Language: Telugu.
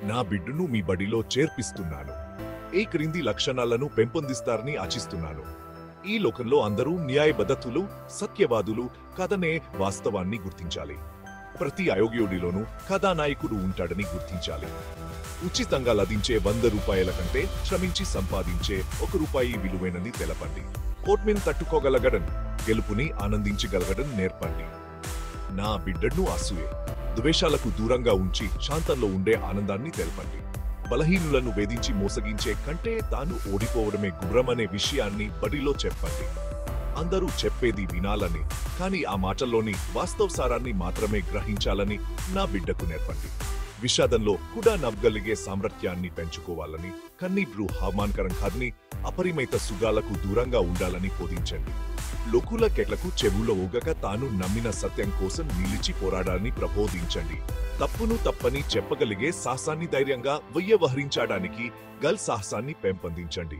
నా బిడ్డను మీ బడిలో చేర్పిస్తున్నాను. ఈ క్రింది లక్షణాలను పెంపొందిస్తారని ఆశిస్తున్నాను. ఈ లోకంలో అందరూ న్యాయబద్ధతులు, సత్యవాదులు కాదనే వాస్తవాన్ని గుర్తించాలి. ప్రతి అయోగ్యుడిలోనూ కథానాయకుడు ఉంటాడని గుర్తించాలి. ఉచితంగా లభించే 100 రూపాయల కంటే శ్రమించి సంపాదించే 1 రూపాయి విలువైనది తెలపండి. ఓట్మిన్ తట్టుకోగలగడం, గెలుపుని ఆనందించగలగడం నేర్పండి. నా బిడ్డను అసూయ, ద్వేషాలకు దూరంగా ఉంచి శాంతంలో ఉండే ఆనందాన్ని తెలపండి. బలహీనులను వేధించి మోసగించే కంటే తాను ఓడిపోవడమే గుర్రమనే విషయాన్ని బడిలో చెప్పండి. అందరూ చెప్పేది వినాలని, కానీ ఆ మాటల్లోని వాస్తవ సారాన్ని మాత్రమే గ్రహించాలని నా బిడ్డకు నేర్పండి. విషాదంలో కూడా నవ్వగలిగే సామర్థ్యాన్ని పెంచుకోవాలని, కన్నీరు హామానకరం కాదని, అపరిమిత సుగాలకు దూరంగా ఉండాలని బోధించండి. లోకుల కెట్లకు చెవులో ఊగక తాను నమ్మిన సత్యం కోసం నిలిచి పోరాడాలని ప్రబోధించండి. తప్పును తప్పని చెప్పగలిగే సాహసాన్ని ధైర్యంగా వ్యవహరించడానికి గల్ సాహసాన్ని పెంపొందించండి.